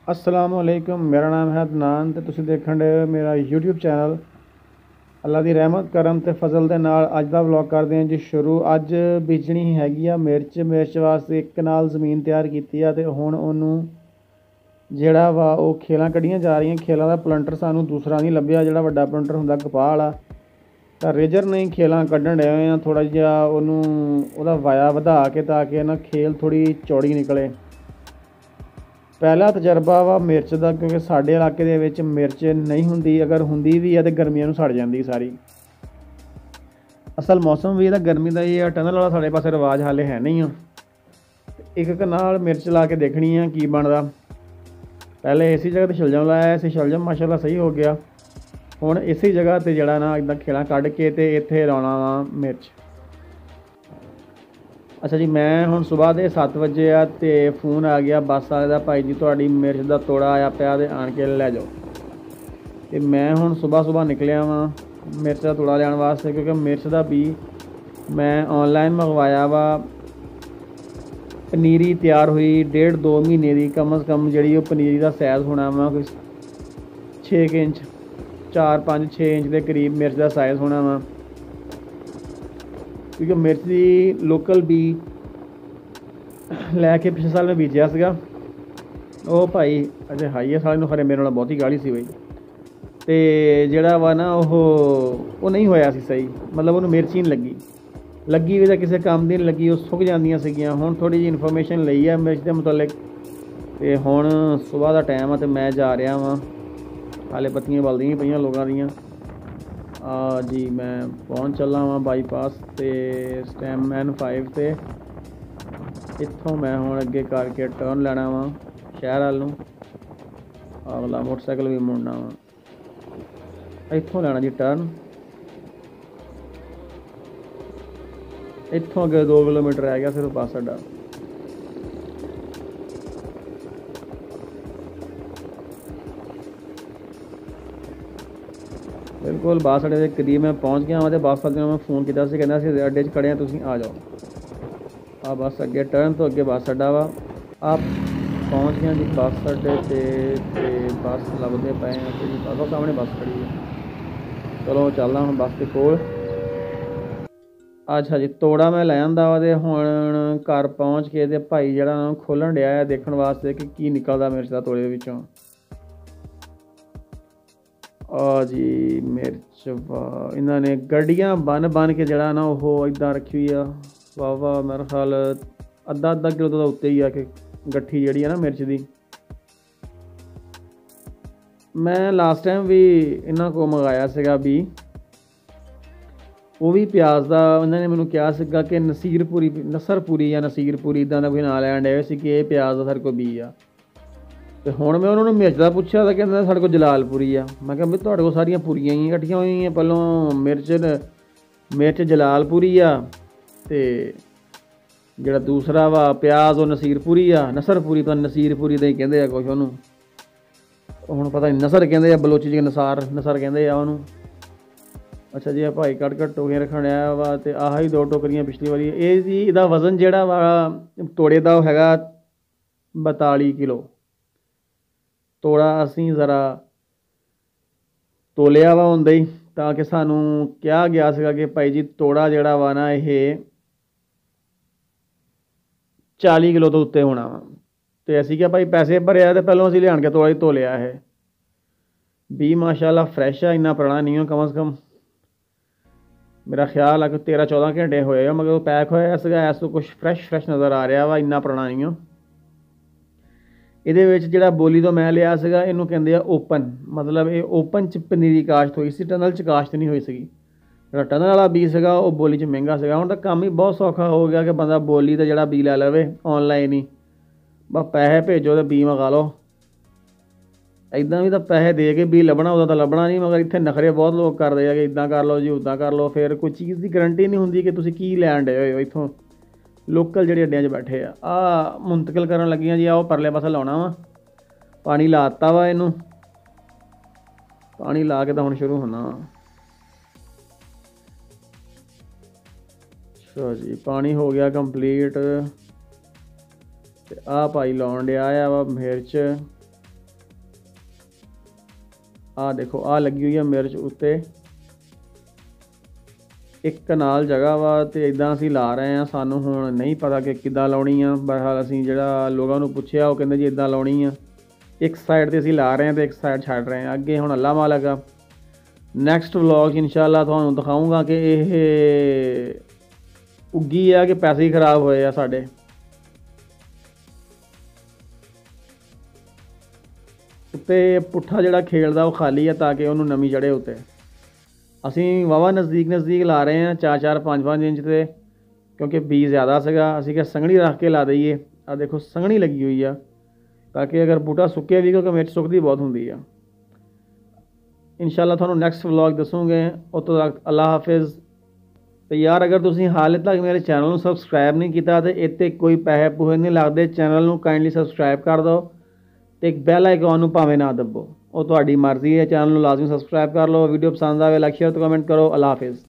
अस्सलाम वालेकुम। मेरा नाम है अदनान ਤੇ ਤੁਸੀਂ ਦੇਖਣ ਦੇ ਮੇਰਾ YouTube ਚੈਨਲ। ਅੱਲਾ ਦੀ ਰਹਿਮਤ ਕਰਮ ਤੇ ਫਜ਼ਲ ਦੇ ਨਾਲ ਅੱਜ ਦਾ ਵਲੌਗ ਕਰਦੇ ਹਾਂ ਜੀ ਸ਼ੁਰੂ। ਅੱਜ ਬੀਜਣੀ ਹੈਗੀ ਆ ਮਿਰਚ ਵਾਸਤੇ ਇੱਕ ਕਨਾਲ ਜ਼ਮੀਨ ਤਿਆਰ ਕੀਤੀ ਆ ਤੇ ਹੁਣ ਉਹਨੂੰ ਜਿਹੜਾ ਵਾ ਉਹ ਖੇਲਾਂ ਕੱਢੀਆਂ ਜਾ ਰਹੀਆਂ। ਖੇਲਾਂ ਦਾ ਪਲੰਟਰ ਸਾਨੂੰ ਦੂਸਰਾ ਨਹੀਂ ਲੱਭਿਆ, ਜਿਹੜਾ ਵੱਡਾ ਪਲੰਟਰ ਹੁੰਦਾ ਕਪਾਹ ਵਾਲਾ। ਤਾਂ ਰੇਜਰ ਨਹੀਂ ਖੇਲਾਂ ਕੱਢਣ ਡਏ ਹੋਏ ਆ, ਥੋੜ੍ਹਾ ਜਿਹਾ ਉਹਨੂੰ ਉਹਦਾ ਵਾਇਆ ਵਧਾ ਕੇ ਤਾਂ ਕਿ ਨਾ ਖੇਲ ਥੋੜ੍ਹੀ ਚੌੜੀ ਨਿਕਲੇ। ਪਹਿਲਾ ਤਜਰਬਾ ਵਾ ਮਿਰਚ ਦਾ, ਕਿਉਂਕਿ ਸਾਡੇ ਇਲਾਕੇ ਦੇ ਵਿੱਚ ਮਿਰਚ ਨਹੀਂ ਹੁੰਦੀ, ਅਗਰ ਹੁੰਦੀ ਵੀ ਹੈ ਤਾਂ ਗਰਮੀਆਂ ਨੂੰ ਸੜ ਜਾਂਦੀ ਸਾਰੀ। ਅਸਲ ਮੌਸਮ ਵੀ ਇਹਦਾ ਗਰਮੀ ਦਾ ਹੀ ਆ। ਟਨਲ ਵਾਲਾ ਸਾਡੇ ਪਾਸੇ ਰਿਵਾਜ ਹਾਲੇ ਹੈ ਨਹੀਂ ਆ। ਇੱਕ ਕਨਾਲ ਮਿਰਚ ਲਾ ਕੇ ਦੇਖਣੀ ਆ ਕੀ ਬਣਦਾ। ਪਹਿਲੇ ਇਸੇ ਜਗ੍ਹਾ 'ਤੇ ਸ਼ਲਜਮ ਲਾਇਆ ਸੀ, ਸ਼ਲਜਮ ਮਾਸ਼ਾਅੱਲਾ ਸਹੀ ਹੋ ਗਿਆ। ਹੁਣ ਇਸੇ ਜਗ੍ਹਾ 'ਤੇ ਜਿਹੜਾ ਨਾ ਇੱਦਾਂ ਖੇਲਾਂ ਕੱਢ ਕੇ ਅਤੇ ਇੱਥੇ ਲਾਉਣਾ ਵਾ ਮਿਰਚ। ਅੱਛਾ ਜੀ, ਮੈਂ ਹੁਣ ਸੁਬਾਹ ਦੇ 7 ਵਜੇ ਆ ਅਤੇ ਫੋਨ ਆ ਗਿਆ ਬੱਸ ਵਾਲੇ ਦਾ, ਭਾਈ ਜੀ ਤੁਹਾਡੀ ਮਿਰਚ ਦਾ ਤੋੜਾ ਆਇਆ ਪਿਆ ਅਤੇ ਆਣ ਕੇ ਲੈ ਜਾਓ। ਅਤੇ ਮੈਂ ਹੁਣ ਸੁਬਾਹ ਨਿਕਲਿਆ ਵਾਂ ਮਿਰਚ ਦਾ ਤੋੜਾ ਲੈਣ ਵਾਸਤੇ, ਕਿਉਂਕਿ ਮਿਰਚ ਦਾ ਬੀ ਮੈਂ ਔਨਲਾਈਨ ਮੰਗਵਾਇਆ ਵਾ। ਪਨੀਰੀ ਤਿਆਰ ਹੋਈ 1.5-2 ਮਹੀਨੇ ਦੀ, ਕਮ ਅਜ਼ ਕਮ ਜਿਹੜੀ ਉਹ ਪਨੀਰੀ ਦਾ ਸਾਈਜ਼ ਹੋਣਾ ਵਾ ਕੋਈ 6 ਇੰਚ, 4-5-6 ਇੰਚ ਦੇ ਕਰੀਬ ਮਿਰਚ ਦਾ ਸਾਈਜ਼ ਹੋਣਾ ਵਾ। ਕਿਉਂਕਿ ਮਿਰਚ ਦੀ ਲੋਕਲ ਬੀ ਲੈ ਕੇ ਪਿਛਲੇ ਸਾਲ ਮੈਂ ਬੀਜਿਆ ਸੀਗਾ। ਉਹ ਭਾਈ ਅਜੇ ਹਾਈ ਹੈ ਸਾਲੇ ਨੂੰ, ਖਰੇ ਮੇਰੇ ਨਾਲ ਬਹੁਤੀ ਗਾਲੀ ਸੀ ਬਈ। ਅਤੇ ਜਿਹੜਾ ਵਾ ਨਾ ਉਹ ਨਹੀਂ ਹੋਇਆ ਸੀ ਸਹੀ, ਮਤਲਬ ਉਹਨੂੰ ਮਿਰਚ ਹੀ ਨਹੀਂ ਲੱਗੀ ਵੀ ਤਾਂ ਕਿਸੇ ਕੰਮ ਦੀ ਨਹੀਂ ਲੱਗੀ, ਉਹ ਸੁੱਕ ਜਾਂਦੀਆਂ ਸੀਗੀਆਂ। ਹੁਣ ਥੋੜ੍ਹੀ ਜਿਹੀ ਇਨਫੋਰਮੇਸ਼ਨ ਲਈ ਆ ਮਿਰਚ ਦੇ ਮੁਤਲਕ, ਅਤੇ ਹੁਣ ਸੁਬਾਹ ਦਾ ਟਾਈਮ ਆ ਅਤੇ ਮੈਂ ਜਾ ਰਿਹਾ ਵਾਂ। ਹਾਲੇ ਬੱਤੀਆਂ ਬਲਦੀਆਂ ਪਈਆਂ ਲੋਕਾਂ ਦੀਆਂ। ਜੀ ਮੈਂ ਪਹੁੰਚ ਚੱਲਾ ਵਾਂ ਬਾਈਪਾਸ ਅਤੇ ਸਟੈਮ N5 'ਤੇ। ਇੱਥੋਂ ਮੈਂ ਹੁਣ ਅੱਗੇ ਕਰਕੇ ਟਰਨ ਲੈਣਾ ਵਾ ਸ਼ਹਿਰ ਵੱਲ ਨੂੰ। ਅਗਲਾ ਮੋਟਰਸਾਈਕਲ ਵੀ ਮੁੜਨਾ ਵਾ, ਇੱਥੋਂ ਲੈਣਾ ਜੀ ਟਰਨ। ਇੱਥੋਂ ਅੱਗੇ 2 ਕਿਲੋਮੀਟਰ ਰਹਿ ਗਿਆ ਸਿਰਫ ਬੱਸ ਅੱਡਾ। ਬਿਲਕੁਲ ਬੱਸ ਅੱਡੇ ਦੇ ਕਰੀਬ ਮੈਂ ਪਹੁੰਚ ਗਿਆ ਵਾਂ ਅਤੇ ਬੱਸ ਵਾਲੇ ਨੂੰ ਮੈਂ ਫੋਨ ਕੀਤਾ ਸੀ, ਕਹਿੰਦਾ ਸੀ ਅੱਡੇ 'ਚ ਖੜ੍ਹੇ ਹਾਂ, ਤੁਸੀਂ ਆ ਜਾਓ। ਆ ਬੱਸ ਅੱਗੇ ਟਰਨ ਤੋਂ ਅੱਗੇ ਬੱਸ ਅੱਡਾ ਵਾ। ਆਪ ਪਹੁੰਚ ਗਿਆ ਜੀ ਬੱਸ ਅੱਡੇ 'ਤੇ ਬੱਸ ਲੱਭਦੇ ਪਏ ਹਾਂ ਅਤੇ ਜੀ ਬੱਸ ਸਾਹਮਣੇ ਬੱਸ ਖੜ੍ਹੀ ਹੈ। ਚਲੋ ਚੱਲਦਾ ਹੁਣ ਬੱਸ ਦੇ ਕੋਲ। ਅੱਛਾ ਜੀ, ਤੋੜਾ ਮੈਂ ਲੈ ਆਂਦਾ ਵਾ ਅਤੇ ਹੁਣ ਘਰ ਪਹੁੰਚ ਕੇ ਅਤੇ ਭਾਈ ਜਿਹੜਾ ਖੋਲ੍ਹਣ ਡਿਆ ਹੈ ਦੇਖਣ ਵਾਸਤੇ ਕਿ ਕੀ ਨਿਕਲਦਾ ਮਿਰਚ ਦਾ ਤੋੜੇ ਦੇ ਵਿੱਚੋਂ। ਜੀ ਮਿਰਚ ਵਾਹ, ਇਹਨਾਂ ਨੇ ਗੱਡੀਆਂ ਬੰਨ ਕੇ ਜਿਹੜਾ ਨਾ ਉਹ ਇੱਦਾਂ ਰੱਖੀ ਹੋਈ ਆ। ਵਾਹ ਮੇਰਾ ਖਿਆਲ ਅੱਧਾ ਕਿਲੋ ਤੋਂ ਉੱਤੇ ਹੀ ਆ ਕਿ ਗੱਠੀ ਜਿਹੜੀ ਆ ਨਾ ਮਿਰਚ ਦੀ। ਮੈਂ ਲਾਸਟ ਟਾਈਮ ਵੀ ਇਹਨਾਂ ਕੋਲ ਮੰਗਾਇਆ ਸੀਗਾ ਵੀ, ਉਹ ਵੀ ਪਿਆਜ਼ ਦਾ। ਉਹਨਾਂ ਨੇ ਮੈਨੂੰ ਕਿਹਾ ਸੀਗਾ ਕਿ ਨਸਰਪੁਰੀ ਜਾਂ ਨਸੀਰਪੁਰੀ ਇੱਦਾਂ ਦਾ ਕੋਈ ਨਾਂ ਲੈਣ ਡਏ ਸੀ ਕਿ ਇਹ ਪਿਆਜ਼ ਦਾ ਸਾਡੇ ਕੋਲ ਬੀ ਆ। ਅਤੇ ਹੁਣ ਮੈਂ ਉਹਨਾਂ ਨੂੰ ਮਿਰਚ ਦਾ ਪੁੱਛਿਆ ਤਾਂ ਕਹਿੰਦਾ ਸਾਡੇ ਕੋਲ ਜਲਾਲਪੁਰੀ ਆ। ਮੈਂ ਕਿਹਾ ਵੀ ਤੁਹਾਡੇ ਕੋਲ ਸਾਰੀਆਂ ਪੁਰੀਆਂ ਹੀ ਇਕੱਠੀਆਂ ਹੋਈਆਂ, ਪਹਿਲੋਂ ਮਿਰਚ ਜਲਾਲਪੁਰੀ ਆ ਅਤੇ ਜਿਹੜਾ ਦੂਸਰਾ ਵਾ ਪਿਆਜ਼ ਉਹ ਨਸਰਪੁਰੀ ਤਾਂ ਨਸੀਰਪੁਰੀ ਦਾ ਹੀ ਕਹਿੰਦੇ ਆ ਕੁਛ ਉਹਨੂੰ। ਹੁਣ ਪਤਾ ਨਹੀਂ ਨਸਰ ਕਹਿੰਦੇ ਆ, ਬਲੋਚੀ 'ਚ ਨਸਰ ਕਹਿੰਦੇ ਆ ਉਹਨੂੰ। ਅੱਛਾ ਜੀ, ਭਾਈ ਕੱਟ ਟੋਕਰੀਆਂ ਰੱਖਣ ਆਇਆ ਵਾ ਅਤੇ ਆਹ ਹੀ 2 ਟੋਕਰੀਆਂ ਪਿਛਲੀ ਵਾਰੀ। ਇਹਦਾ ਵਜ਼ਨ ਜਿਹੜਾ ਵਾ ਤੋੜੇ ਦਾ ਉਹ ਹੈਗਾ 42 ਕਿਲੋ। ਤੋੜਾ ਅਸੀਂ ਜ਼ਰਾ ਤੋਲਿਆ ਵਾ ਹੁੰਦਾ ਹੀ, ਤਾਂ ਕਿ ਸਾਨੂੰ ਕਿਹਾ ਗਿਆ ਸੀਗਾ ਕਿ ਭਾਈ ਜੀ ਤੋੜਾ ਜਿਹੜਾ ਵਾ ਨਾ ਇਹ 40 ਕਿਲੋ ਤੋਂ ਉੱਤੇ ਹੋਣਾ ਵਾ। ਅਤੇ ਅਸੀਂ ਕਿਹਾ ਭਾਈ ਪੈਸੇ ਭਰਿਆ ਅਤੇ ਪਹਿਲੋਂ ਅਸੀਂ ਲਿਆਣ ਕੇ ਤੋੜਾ ਹੀ ਤੋਲਿਆ। ਇਹ ਵੀ ਮਾਸ਼ਾਅੱਲਾ ਫਰੈਸ਼ ਆ, ਇੰਨਾ ਪੁਰਾਣਾ ਨਹੀਂ ਹੋ। ਕਮ ਅਜ਼ ਕਮ ਮੇਰਾ ਖਿਆਲ ਆ ਕਿ 13-14 ਘੰਟੇ ਹੋਏ ਆ, ਮਗਰ ਉਹ ਪੈਕ ਹੋਇਆ ਸੀਗਾ। ਇਸ ਤੋਂ ਕੁਛ ਫਰੈਸ਼ ਨਜ਼ਰ ਆ ਰਿਹਾ ਵਾ, ਇੰਨਾ ਪੁਰਾਣਾ ਨਹੀਂ ਹੋ। ਇਹਦੇ ਵਿੱਚ ਜਿਹੜਾ ਬੋਲੀ ਤੋਂ ਮੈਂ ਲਿਆ ਸੀਗਾ ਇਹਨੂੰ ਕਹਿੰਦੇ ਆ ਓਪਨ, ਮਤਲਬ ਇਹ ਓਪਨ 'ਚ ਪਨੀਰੀ ਕਾਸ਼ਤ ਹੋਈ ਸੀ, ਟਨਲ 'ਚ ਕਾਸ਼ਤ ਨਹੀਂ ਹੋਈ ਸੀਗੀ। ਜਿਹੜਾ ਟਨਲ ਵਾਲਾ ਬੀ ਸੀਗਾ ਉਹ ਬੋਲੀ 'ਚ ਮਹਿੰਗਾ ਸੀਗਾ। ਹੁਣ ਤਾਂ ਕੰਮ ਹੀ ਬਹੁਤ ਸੌਖਾ ਹੋ ਗਿਆ ਕਿ ਬੰਦਾ ਬੋਲੀ ਦਾ ਜਿਹੜਾ ਬੀ ਲੈ ਲਵੇ ਔਨਲਾਈਨ ਹੀ, ਬਸ ਪੈਸੇ ਭੇਜੋ ਅਤੇ ਬੀ ਮੰਗਾ ਲਓ। ਇੱਦਾਂ ਵੀ ਤਾਂ ਪੈਸੇ ਦੇ ਕੇ ਬੀ ਲੱਭਣਾ, ਉਦੋਂ ਤਾਂ ਲੱਭਣਾ ਨਹੀਂ, ਮਗਰ ਇੱਥੇ ਨਖਰੇ ਬਹੁਤ ਲੋਕ ਕਰਦੇ ਆ ਕਿ ਇੱਦਾਂ ਕਰ ਲਓ ਜੀ, ਉੱਦਾਂ ਕਰ ਲਓ। ਫਿਰ ਕੋਈ ਚੀਜ਼ ਦੀ ਗਰੰਟੀ ਨਹੀਂ ਹੁੰਦੀ ਕਿ ਤੁਸੀਂ ਕੀ ਲੈਣ ਡੇ ਹੋਏ ਹੋ। ਇੱਥੋਂ ਲੋਕਲ ਜਿਹੜੇ ਅੱਡਿਆਂ 'ਚ ਬੈਠੇ ਆ ਮੁੰਤਕਿਲ ਕਰਨ ਲੱਗੀਆਂ ਜੀ। ਉਹ ਪਰਲੇ ਪਾਸੇ ਲਾਉਣਾ ਵਾ, ਪਾਣੀ ਲਾ ਦਿੱਤਾ ਵਾ ਇਹਨੂੰ, ਪਾਣੀ ਲਾ ਕੇ ਤਾਂ ਹੁਣ ਸ਼ੁਰੂ ਹੋਣਾ ਵਾ। ਅੱਛਾ ਜੀ, ਪਾਣੀ ਹੋ ਗਿਆ ਕੰਪਲੀਟ। ਅਤੇ ਆਹ ਭਾਈ ਲਾਉਣ ਡਿਆ ਆ ਵਾ ਮਿਰਚ। ਆਹ ਦੇਖੋ ਆਹ ਲੱਗੀ ਹੋਈ ਆ ਮਿਰਚ ਉੱਤੇ, ਇੱਕ ਕਨਾਲ ਜਗ੍ਹਾ ਵਾ ਤੇ ਇਦਾਂ ਅਸੀਂ ਲਾ ਰਹੇ ਆ। ਸਾਨੂੰ ਹੁਣ ਨਹੀਂ ਪਤਾ ਕਿ ਕਿੱਦਾਂ ਲਾਉਣੀ ਆ। ਬਹਰਹਾਲ ਅਸੀਂ ਜਿਹੜਾ ਲੋਕਾਂ ਨੂੰ ਪੁੱਛਿਆ ਉਹ ਕਹਿੰਦੇ ਜੀ ਇਦਾਂ ਲਾਉਣੀ ਆ। ਇੱਕ ਸਾਈਡ ਤੇ ਅਸੀਂ ਲਾ ਰਹੇ ਆ ਤੇ ਇੱਕ ਸਾਈਡ ਛੱਡ ਰਹੇ ਆ। ਅੱਗੇ ਹੁਣ ਅੱਲਾ ਮਾਲਕ ਆ, ਨੈਕਸਟ ਵਲੌਗ 'ਚ ਇਨਸ਼ਾਅੱਲਾ ਤੁਹਾਨੂੰ ਦਿਖਾਊਂਗਾ ਕਿ ਇਹ ਉੱਗੀ ਆ ਕਿ ਪੈਸੇ ਹੀ ਖਰਾਬ ਹੋਏ ਆ ਸਾਡੇ। ਉੱਤੇ ਪੁੱਠਾ ਜਿਹੜਾ ਖੇਲਦਾ ਉਹ ਖਾਲੀ ਆ ਤਾਂ ਕਿ ਉਹਨੂੰ ਨਮੀ ਚੜ੍ਹੇ ਉੱਤੇ। ਅਸੀਂ ਵਾਹਵਾ ਨਜ਼ਦੀਕ ਲਾ ਰਹੇ ਹਾਂ 4-4 5-5 ਇੰਚ ਤੇ, ਕਿਉਂਕਿ ਬੀਜ ਜ਼ਿਆਦਾ ਸੀਗਾ। ਅਸੀਂ ਕਿ ਸੰਘਣੀ ਰੱਖ ਕੇ ਲਾ ਦਈਏ। ਆ ਦੇਖੋ ਸੰਘਣੀ ਲੱਗੀ ਹੋਈ ਆ ਤਾਂ ਕਿ ਅਗਰ ਬੂਟਾ ਸੁੱਕੇ ਵੀ, ਕਿਉਂਕਿ ਮਿਰਚ ਸੁੱਕਦੀ ਬਹੁਤ ਹੁੰਦੀ ਆ। ਇਨਸ਼ਾਅੱਲਾ ਤੁਹਾਨੂੰ ਨੈਕਸਟ ਵਲੌਗ ਦੱਸੂਗੇ। ਉਦੋਂ ਤੱਕ ਅੱਲਾ ਹਾਫਿਜ਼। ਤੇ ਯਾਰ ਅਗਰ ਤੁਸੀਂ ਹਾਲੇ ਤੱਕ ਮੇਰੇ ਚੈਨਲ ਨੂੰ ਸਬਸਕ੍ਰਾਈਬ ਨਹੀਂ ਕੀਤਾ ਤੇ ਇੱਥੇ ਕੋਈ ਪੈਸੇ ਪੂਹੇ ਨਹੀਂ ਲੱਗਦੇ। ਚੈਨਲ ਨੂੰ ਕਾਈਂਡਲੀ ਸਬਸਕ੍ਰਾਈਬ ਕਰ ਦਿਓ ਤੇ ਇੱਕ ਬੈਲ ਆਈਕਨ ਨੂੰ ਭਾਵੇਂ ਨਾ ਦੱਬੋ, ਉਹ ਤੁਹਾਡੀ ਮਰਜ਼ੀ ਹੈ। ਚੈਨਲ ਨੂੰ ਲਾਜ਼ਮੀ ਸਬਸਕ੍ਰਾਈਬ ਕਰ ਲਓ। ਵੀਡੀਓ ਪਸੰਦ ਆਵੇ ਲਾਈਕ ਸ਼ੇਅਰ ਤੇ ਕਮੈਂਟ ਕਰੋ। ਅੱਲਾ ਹਾਫਿਜ਼।